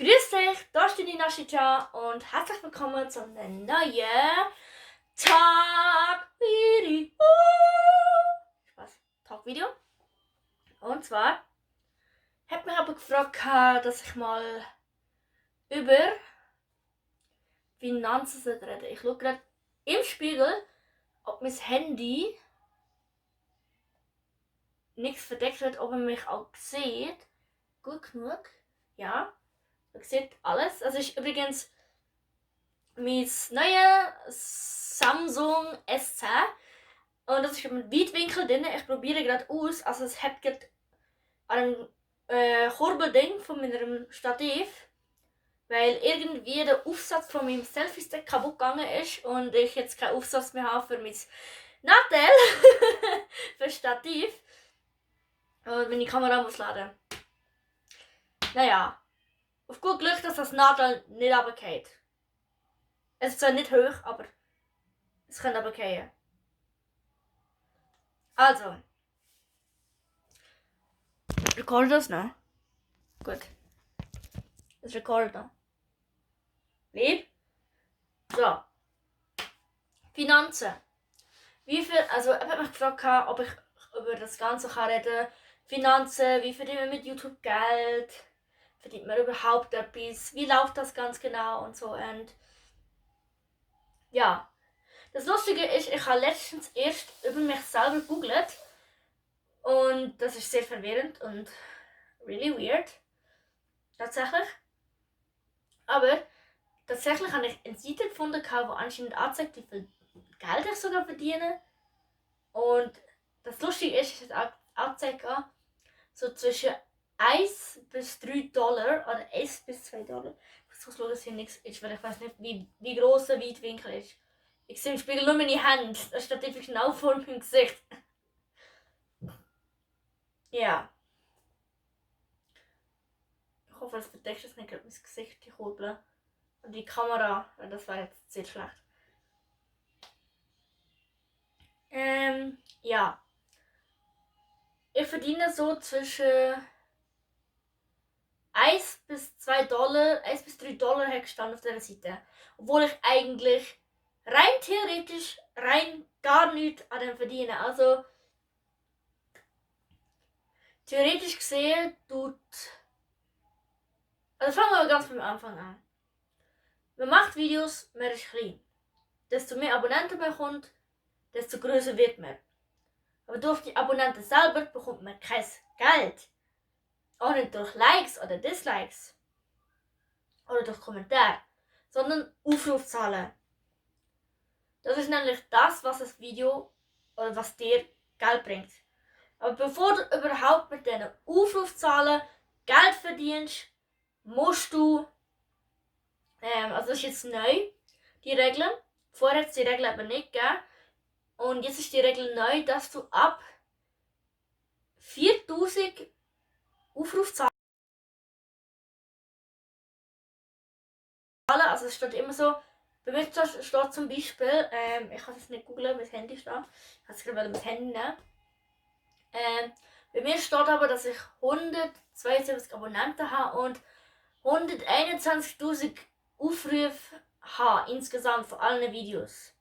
Grüß dich, da ist die Nina und herzlich willkommen zu einem neuen Tag-Video. Tag-Video. Und zwar hat mich aber gefragt, dass ich mal über Finanzen rede. Ich schaue gerade im Spiegel, ob mein Handy nichts verdeckt wird, ob man mich auch sieht. Gut genug. Ja. Man sieht alles. Also ist übrigens mein neues Samsung S10. Und das ist mit Weitwinkel drin. Ich probiere gerade aus. Also es hat gerade an einem Kurbelding von meinem Stativ. Weil irgendwie der Aufsatz von meinem Selfie-Stick kaputt gegangen ist. Und ich jetzt keinen Aufsatz mehr habe für mein Nadel. für Stativ. Und meine Kamera muss laden. Naja. Auf gut Glück, dass das Nadel nicht runterfällt. Es ist zwar nicht hoch, aber es kann runterfallen. Also. Recordet das noch? Gut. Es recordet noch. Lieb? So. Finanzen. Wie viel, also ich habe mich gefragt, ob ich über das Ganze reden kann. Finanzen, wie verdient man mit YouTube Geld? Verdient man überhaupt etwas? Wie läuft das ganz genau und so? Und ja. Das Lustige ist, ich habe letztens erst über mich selber gegoogelt. Und das ist sehr verwirrend und really weird. Tatsächlich. Aber tatsächlich habe ich eine Seite gefunden, die anscheinend anzeigt, wie viel Geld ich sogar verdiene. Und das Lustige ist, es hat angezeigt, so zwischen 1 bis 3 Dollar oder 1 bis 2 Dollar. Ich muss schauen, dass hier nichts ist, weil ich weiß nicht, wie groß der Weitwinkel ist. Ich sehe im Spiegel nur meine Hände. Das steht einfach genau vor meinem Gesicht. Ja. Ich hoffe, es verdeckt jetzt nicht gerade mein Gesicht, die Kurbel. Und die Kamera, das war jetzt sehr schlecht. Ja. Ich verdiene so zwischen 1 bis 2 Dollar, 1 bis 3 Dollar hat gestanden auf dieser Seite. Obwohl ich eigentlich rein theoretisch gar nichts an dem verdiene. Also theoretisch gesehen also fangen wir ganz vom Anfang an. Man macht Videos, man ist klein. Desto mehr Abonnenten man bekommt, desto größer wird man. Aber durch die Abonnenten selber bekommt man kein Geld. Auch nicht durch Likes oder Dislikes. Oder durch Kommentare. Sondern Aufrufzahlen. Das ist nämlich das, was das Video oder was dir Geld bringt. Aber bevor du überhaupt mit diesen Aufrufzahlen Geld verdienst, musst du, also das ist jetzt neu, die Regel. Vorher hat es die Regel aber nicht gegeben. Und jetzt ist die Regel neu, dass du ab 4000 Aufrufzahlen, also es steht immer so, bei mir steht zum Beispiel, ich kann es nicht googeln, mein Handy steht, ich kann es gerade mein Handy nehmen. Bei mir steht aber, dass ich 172 Abonnenten habe und 121.000 Aufrufe habe insgesamt von allen Videos.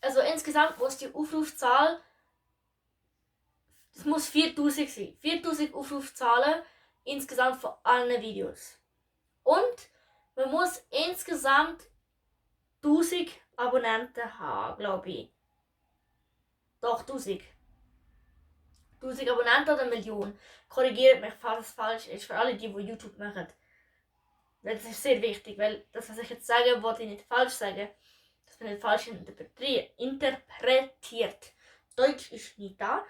Also insgesamt muss die Aufrufzahl, es muss 4000 sein. 4000 Aufrufzahlen insgesamt von allen Videos. Und man muss insgesamt 1000 Abonnenten haben, glaube ich. Doch, 1000. 1000 Abonnenten oder 1 Million. Korrigiert mich, falls es falsch ist, für alle die YouTube machen. Das ist sehr wichtig, weil das, was ich jetzt sage, wollte ich nicht falsch sagen. Dass man nicht falsch interpretiert. Deutsch ist nicht da.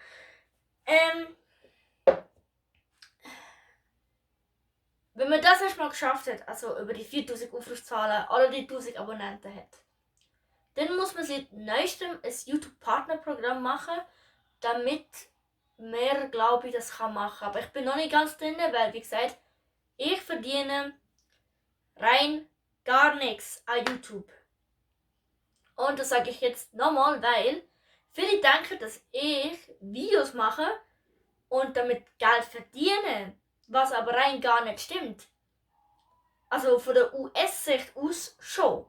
Wenn man das erstmal geschafft hat, also über die 4000 Aufrufzahlen oder die 1000 Abonnenten hat, dann muss man seit neuestem ein YouTube-Partnerprogramm machen, damit mehr, glaube ich, das kann machen. Aber ich bin noch nicht ganz drin, weil, wie gesagt, ich verdiene rein gar nichts an YouTube. Und das sage ich jetzt nochmal, weil viele denken, dass ich Videos mache und damit Geld verdiene, was aber rein gar nicht stimmt. also von der US-Sicht aus schon.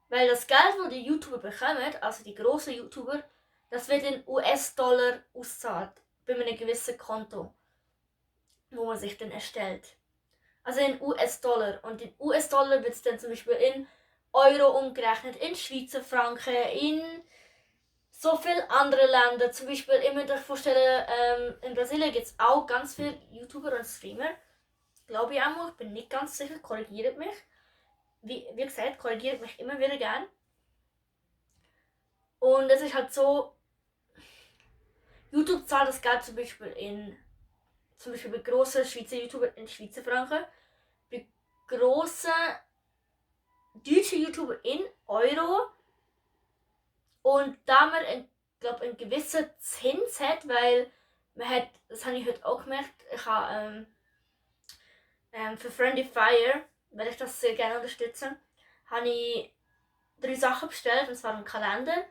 Weil das Geld, das die YouTuber bekommen, also die grossen YouTuber, das wird in US-Dollar auszahlt. Bei einem gewissen Konto, wo man sich dann erstellt. Also in US-Dollar. Und in US-Dollar wird es dann zum Beispiel in Euro umgerechnet, in Schweizer Franken, in so viele andere Länder. Zum Beispiel, ich muss euch vorstellen, in Brasilien gibt es auch ganz viele YouTuber und Streamer. Glaube ich auch, ich bin nicht ganz sicher, korrigiert mich. Wie gesagt, korrigiert mich immer wieder gern. Und es ist halt so, YouTube zahlt das Geld zum Beispiel bei grossen Schweizer YouTubern in Schweizer Franken, bei grossen deutschen YouTubern in Euro. Und da man einen gewissen Zins hat, weil man hat, das habe ich heute auch gemerkt, ich habe für Friendly Fire, weil ich das sehr gerne unterstütze, habe ich 3 Sachen bestellt, und zwar einen Kalender,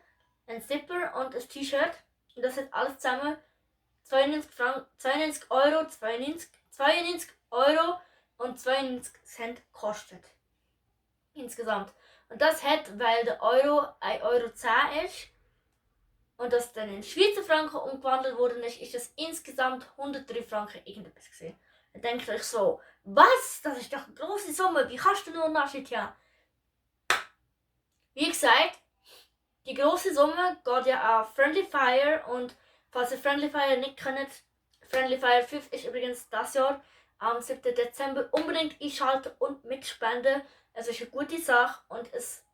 ein Zipper und ein T-Shirt. Und das hat alles zusammen 92 Euro, 92 Euro und 92 Cent gekostet. Insgesamt. Und das hat, weil der Euro 1,10 Euro ist und das dann in Schweizer Franken umgewandelt worden ist, ist das insgesamt 103 Franken irgendetwas gesehen. Dann denkt euch so, was? Das ist doch eine grosse Summe, wie kannst du nur nachschauen? Wie gesagt, die grosse Summe geht ja an Friendly Fire, und falls ihr Friendly Fire nicht kennt, Friendly Fire 5 ist übrigens das Jahr am 7. Dezember unbedingt einschalten und mitspenden. Es ist eine gute Sache und es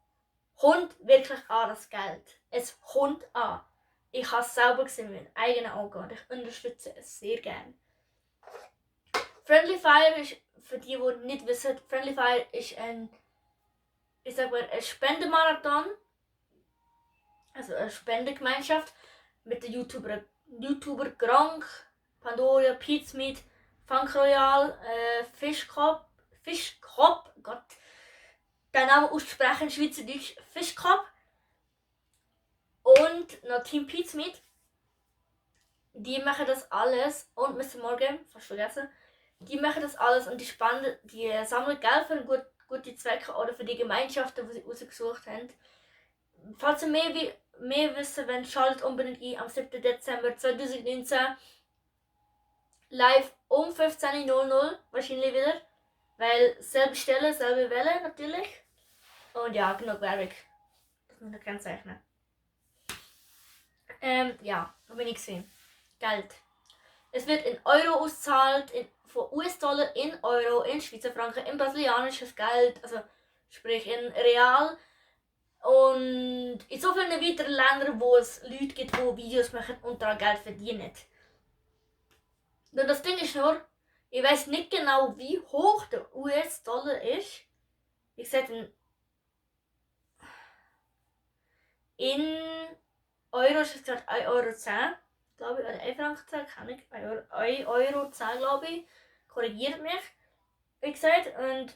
kommt wirklich an, das Geld. Es kommt an. Ich habe es selber gesehen mit meinen eigenen Augen und ich unterstütze es sehr gerne. Friendly Fire ist, für die nicht wissen, Friendly Fire ist ein Spendemarathon, also eine Spendengemeinschaft mit den YouTuber Gronk, Pandora, Pizmeat, Funk Royal, Fischkopf, Gott, den Namen aussprechen, Schweizerdeutsch, Fischkopf und noch Team Pizmeat. Die machen das alles, und Mr. Morgan, fast vergessen, die machen das alles und die sammeln Geld für gute Zwecke oder für die Gemeinschaften, die sie rausgesucht haben. Falls ihr mehr wissen wollt, schaltet unbedingt ein am 7. Dezember 2019 live um 15.00 Uhr wahrscheinlich wieder, weil selbe Stelle, selbe Welle natürlich. Und ja, genug Werbung. Das muss ich kennzeichnen. Ja, da bin ich gesehen. Geld. Es wird in Euro ausgezahlt, von US-Dollar in Euro, in Schweizer Franken, in brasilianisches Geld, also sprich in Real. Und in so vielen weiteren Ländern, wo es Leute gibt, die Videos machen und daran Geld verdienen. Und das Ding ist nur, ich weiß nicht genau, wie hoch der US-Dollar ist. Wie gesagt, in Euro ist es gerade 1,10 Euro, glaube ich, oder 1 Franken 10, kann ich, 1,10 Euro, glaube ich, korrigiert mich, wie gesagt, und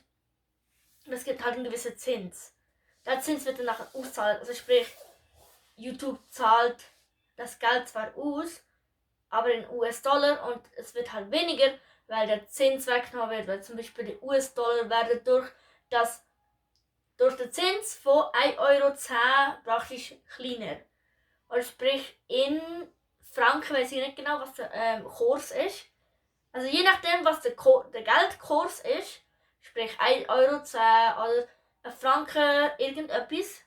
es gibt halt einen gewissen Zins. Der Zins wird dann nachher ausgezahlt, also sprich, YouTube zahlt das Geld zwar aus, aber in US-Dollar, und es wird halt weniger, weil der Zins weggenommen wird, weil zum Beispiel die US-Dollar werden durch den Zins von 1,10 Euro praktisch kleiner. Oder sprich, in Franken weiß ich nicht genau, was der Kurs ist. Also je nachdem, was der Geldkurs ist, sprich 1,10 Euro oder ein Franken irgendetwas,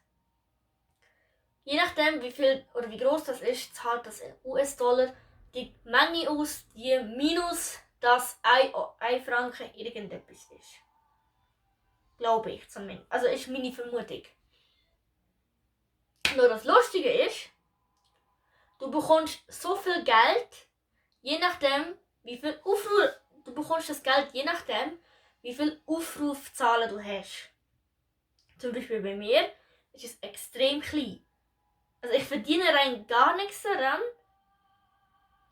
je nachdem wie viel oder wie groß das ist, zahlt das in US-Dollar die Menge aus, die minus das 1 Franken irgendetwas ist. Glaube ich zumindest. Also ist meine Vermutung. Nur das Lustige ist, du bekommst so viel Geld, je nachdem, wie viel du bekommst das Geld je nachdem, wie viel Aufrufzahlen du hast. Zum Beispiel bei mir ist es extrem klein. Also ich verdiene rein gar nichts daran,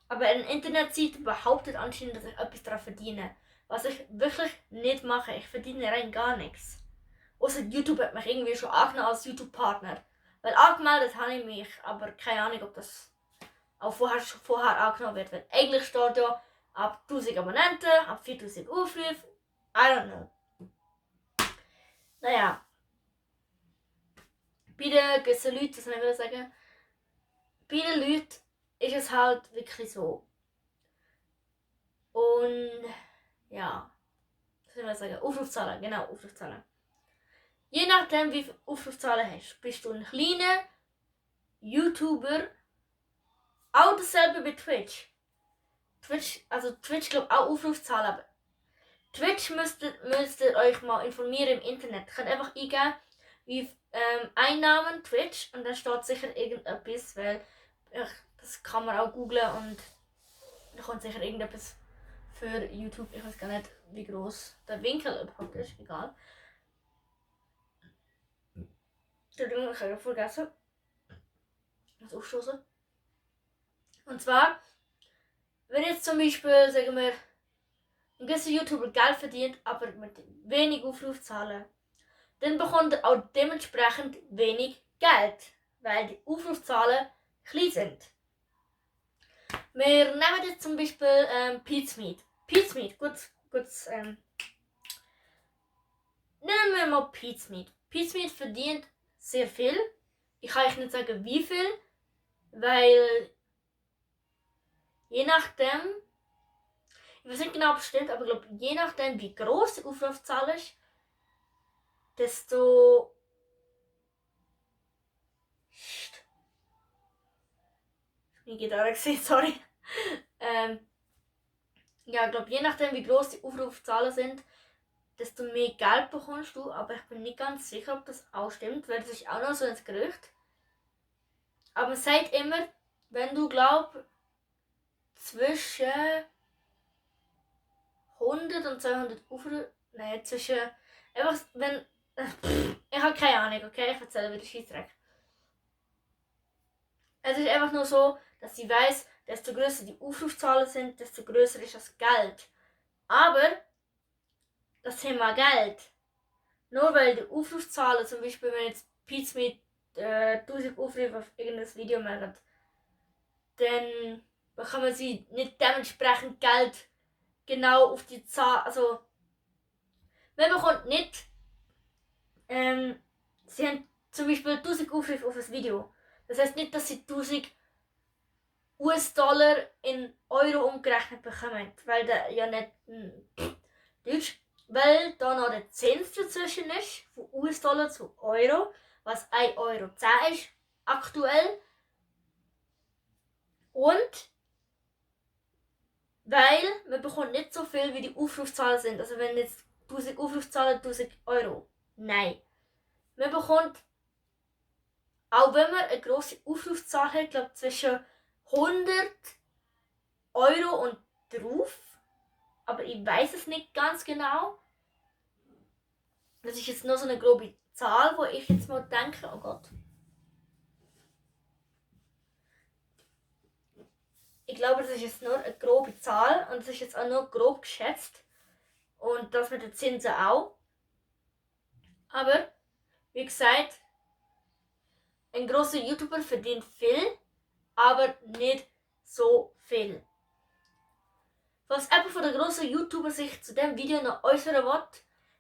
aber eine Internetseite behauptet anscheinend, dass ich etwas daran verdiene. Was ich wirklich nicht mache. Ich verdiene rein gar nichts. Außer YouTube hat mich irgendwie schon angenommen als YouTube-Partner. Weil angemeldet habe ich mich, aber keine Ahnung, ob das auch vorher angenommen wird. Weil eigentlich steht ja ab 1000 Abonnenten, ab 4000 Aufrufe. I don't know. Naja, bei den gewissen Leuten, das ich will sagen, bei den Leuten ist es halt wirklich so. Und ja, was soll ich sagen? Aufrufzahlen, genau, Aufrufzahlen. Je nachdem, wie viele Aufrufzahlen hast, bist du ein kleiner YouTuber. Auch dasselbe bei Twitch. Twitch glaube auch Aufrufzahlen, aber Twitch müsst ihr euch mal informieren im Internet. Ihr könnt einfach eingeben, wie Einnahmen Twitch und dann steht sicher irgendetwas, weil das kann man auch googlen und da kommt sicher irgendetwas für YouTube. Ich weiß gar nicht, wie groß der Winkel überhaupt ist, egal. Entschuldigung, ich habe vergessen. Das aufstoßen. Und zwar, wenn jetzt zum Beispiel, sagen wir, ein gewisser YouTuber Geld verdient, aber mit wenig Aufrufzahlen, dann bekommt er auch dementsprechend wenig Geld, weil die Aufrufzahlen klein sind. Wir nehmen jetzt zum Beispiel Pizmeet. Pizmeet, nennen wir mal Pizmeet. Pizmeet verdient sehr viel. Ich kann euch nicht sagen, wie viel, weil je nachdem, ich weiß nicht genau bestimmt, aber ich glaube, je nachdem, wie groß die Aufrufzahl ist, desto die Gitarre gesehen, sorry. Ja, ich glaube, je nachdem, wie groß die Aufrufzahlen sind, desto mehr Geld bekommst du, aber ich bin nicht ganz sicher, ob das auch stimmt, weil das ist auch noch so ein Gerücht. Aber man sagt immer, wenn du glaub zwischen 100 und 200 Aufrufe, nein, zwischen, einfach, wenn, ich habe keine Ahnung, okay, ich erzähle wieder Scheissdreck. Es ist einfach nur so, dass ich weiß, desto größer die Aufrufzahlen sind, desto größer ist das Geld. Aber das Thema Geld, nur weil die Aufrufzahlen, zum Beispiel wenn jetzt Pizza mit 1000 Aufrufe auf irgendein Video machen, dann bekommen sie nicht dementsprechend Geld genau auf die Zahl, also man bekommt nicht, sie haben zum Beispiel 1000 Aufrufe auf ein Video. Das heißt nicht, dass sie 1000 US-Dollar in Euro umgerechnet bekommen, weil da ja nicht Deutsch, weil da noch der Zins dazwischen ist, von US-Dollar zu Euro, was 1,10 Euro ist aktuell. Und weil man bekommt nicht so viel, wie die Aufrufzahlen sind. Also wenn jetzt 1000 Aufrufzahlen, 1000 Euro. Nein. Man bekommt, auch wenn man eine grosse Aufrufzahl hat, glaube zwischen 100 Euro und drauf. Aber ich weiß es nicht ganz genau. Das ist jetzt nur so eine grobe Zahl, wo ich jetzt mal denke, oh Gott. Ich glaube, das ist jetzt nur eine grobe Zahl und es ist jetzt auch nur grob geschätzt. Und das mit den Zinsen auch. Aber, wie gesagt, ein großer YouTuber verdient viel, aber nicht so viel. Was jemand von den grossen YouTuber sich zu diesem Video noch äußern will,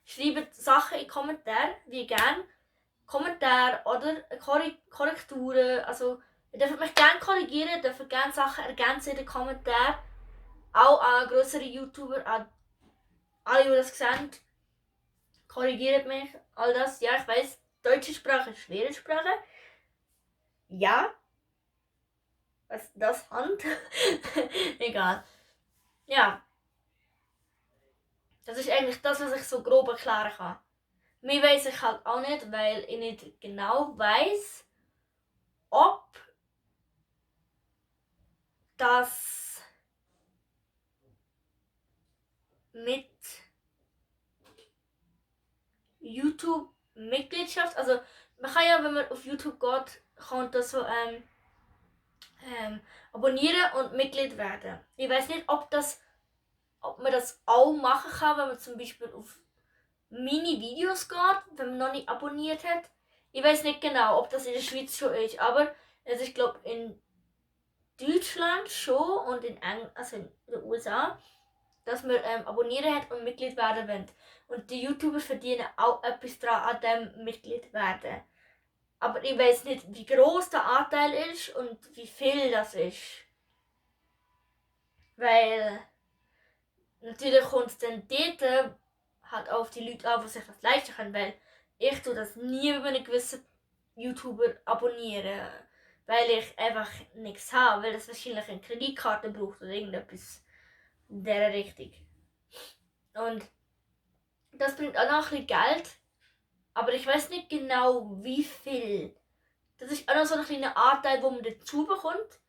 schreibt Sachen in die Kommentare, wie gerne. Kommentare oder Korrekturen. Also, ihr dürft mich gerne korrigieren, ihr dürft gerne Sachen ergänzen in den Kommentaren. Auch an größere YouTuber, an alle, die das sehen. Korrigiert mich, all das. Ja, ich weiss, deutsche Sprache ist schwere Sprache. Ja. Was das Hand? Egal. Ja. Das ist eigentlich das, was ich so grob erklären kann. Mehr weiss ich halt auch nicht, weil ich nicht genau weiss, ob das mit YouTube-Mitgliedschaft, also man kann ja, wenn man auf YouTube geht, kann das so abonnieren und Mitglied werden. Ich weiß nicht, ob man das auch machen kann, wenn man zum Beispiel auf meine Videos geht, wenn man noch nicht abonniert hat. Ich weiß nicht genau, ob das in der Schweiz schon ist, aber also ich glaube in Deutschland schon und also in den USA, dass man abonnieren hat und Mitglied werden will. Und die YouTuber verdienen auch etwas daran, an dem Mitglied werden. Aber ich weiß nicht, wie groß der Anteil ist und wie viel das ist. Weil natürlich kommt es dann dort halt auf die Leute an, die sich das leisten können. Weil ich tue das nie über einen gewissen YouTuber abonnieren. Weil ich einfach nichts habe. Weil das wahrscheinlich eine Kreditkarte braucht oder irgendetwas in dieser Richtung. Und das bringt auch noch ein bisschen Geld. Aber ich weiß nicht genau wie viel. Das ist auch noch so ein kleiner Anteil, den man dazu bekommt.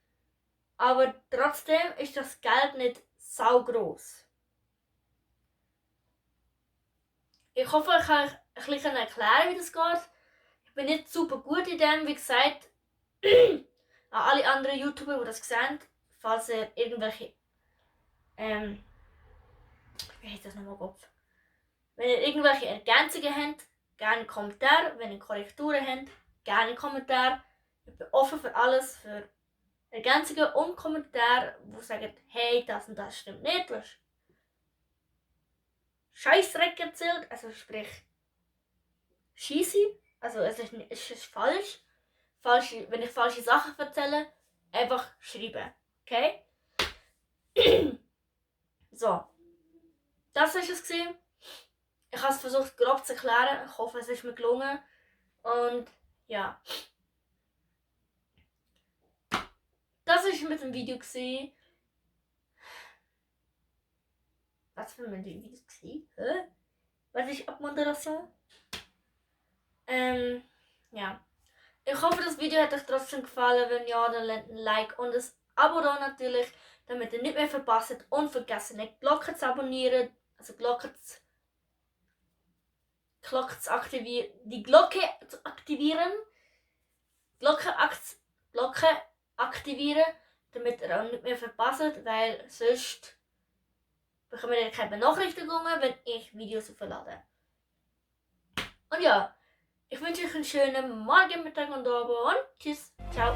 Aber trotzdem ist das Geld nicht sau groß. Ich hoffe, ich kann euch ein bisschen erklären, wie das geht. Ich bin nicht super gut in dem, wie gesagt. An alle anderen YouTuber, die das sehen, falls ihr irgendwelche wie heißt das nochmal Kopf? Wenn ihr irgendwelche Ergänzungen habt, gerne Kommentar. Wenn ihr Korrekturen habt, gerne Kommentar. Ich bin offen für alles, für Ergänzungen und Kommentare, die sagen, hey, das und das stimmt nicht. Du hast Scheissdreck erzählt, also sprich Scheisse. Also es ist falsch. Wenn ich falsche Sachen erzähle, einfach schreiben. Okay? So. Das war es gewesen. Ich habe es versucht grob zu erklären. Ich hoffe, es ist mir gelungen. Und ja. Das war mit dem Video gewesen. Was für ein Video gewesen? Hä? Was ist Abmoderation? Ja. Ich hoffe, das Video hat euch trotzdem gefallen. Wenn ja, dann lasst ein Like und ein Abo da natürlich, damit ihr nicht mehr verpasst. Und vergesst nicht, die Glocke zu abonnieren. Also die Glocke zu aktivieren. Die Glocke zu aktivieren. Glocke aktivieren, damit ihr auch nicht mehr verpasst, weil sonst bekommt ihr keine Benachrichtigungen, wenn ich Videos auflade. Und ja, ich wünsche euch einen schönen Morgen, Mittag und Abend und tschüss, ciao.